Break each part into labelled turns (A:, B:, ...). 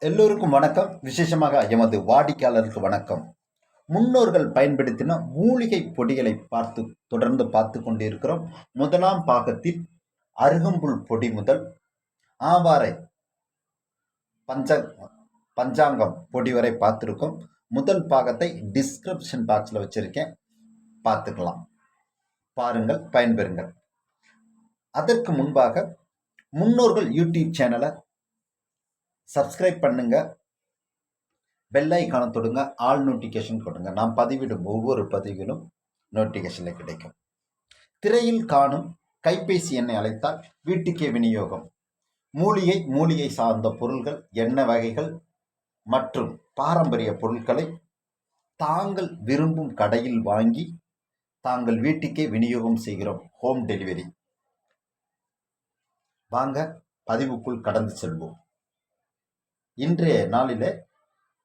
A: எல்லோருக்கும் வணக்கம். விசேஷமாக எமது வாடிக்கையாளருக்கு வணக்கம். முன்னோர்கள் பயன்படுத்தின மூலிகை பொடிகளை தொடர்ந்து பார்த்து கொண்டிருக்கிறோம். முதலாம் பாகத்தில் அருகம்புல் பொடி முதல் ஆவாரை பஞ்சாங்கம் பொடி வரை பார்த்துருக்கோம். முதல் பாகத்தை டிஸ்கிரிப்ஷன் பாக்ஸில் வச்சிருக்கேன், பார்த்துக்கலாம். பாருங்கள், பயன்பெறுங்கள். அதற்கு முன்பாக முன்னோர்கள் யூடியூப் சேனலை சப்ஸ்கிரைப் பண்ணுங்க, பெல் ஐக்கானை தொடுங்க, ஆல் நோட்டிஃபிகேஷன் கொடுங்க. நாம் பதிவிடும் ஒவ்வொரு பதிவிலும் நோட்டிஃபிகேஷனில் கிடைக்கும். திரையில் காணும் கைபேசி எண்ணை அழைத்தால் வீட்டுக்கே விநியோகம். மூலிகை சார்ந்த பொருள்கள், எண்ணெய் வகைகள் மற்றும் பாரம்பரிய பொருட்களை தாங்கள் விரும்பும் கடையில் வாங்கி தாங்கள் வீட்டுக்கே விநியோகம் செய்கிறோம். Home delivery. வாங்க பதிவுக்குள் கடந்து செல்வோம். இன்றைய நாளில்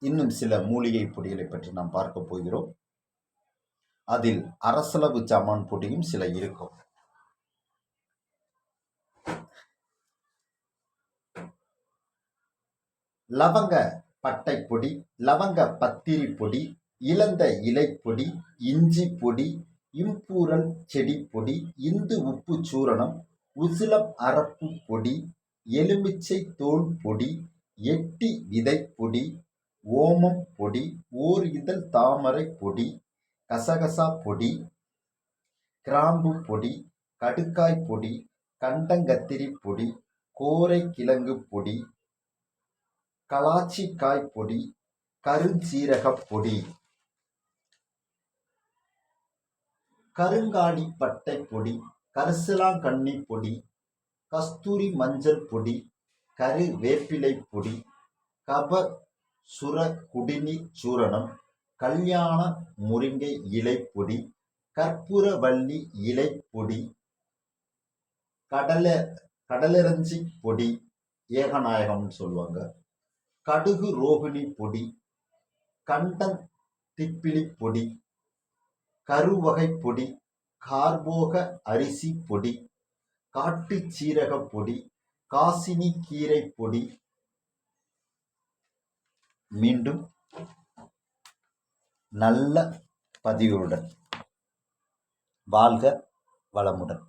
A: இன்னும் சில மூலிகை பொடிகளை பற்றி நாம் பார்க்க போகிறோம். அதில் அரசளவு ஜாமான் பொடியும் சில இருக்கும். லவங்க பட்டை பொடி, லவங்க பத்திரி பொடி, இளந்த இலை பொடி, இஞ்சி பொடி, இம்பூரல் செடி பொடி, இந்து உப்பு சூரணம், உசிலம் அரப்பு பொடி, எலுமிச்சை தோல் பொடி, எட்டி விதை பொடி, ஓமம் பொடி, ஓர் இதழ் தாமரை பொடி, கசகசா பொடி, கிராம்பு பொடி, கடுக்காய் பொடி, கண்டங்கத்திரி பொடி, கோரை கிழங்கு பொடி, கலாச்சிக்காய் பொடி, கருஞ்சீரக பொடி, கருங்காலி பட்டை பொடி, கரிசலாங்கண்ணி பொடி, கஸ்தூரி மஞ்சள் பொடி, கரு வேப்பிலை பொடி, கப சுர குடிநீர் சூரணம், கல்யாண முருங்கை இலை பொடி, கற்பூரவள்ளி இலை பொடி, கடலரஞ்சி பொடி, ஏகநாயகம்னு சொல்லுவாங்க, கடுகு ரோகிணி பொடி, கண்டன் திப்பிலி பொடி, கருவகை பொடி, கார்போக அரிசி பொடி, காட்டு சீரக பொடி, காசினி கீரை பொடி. மீண்டும் நல்ல பதிவுடன் வாழ்க வளமுடன்.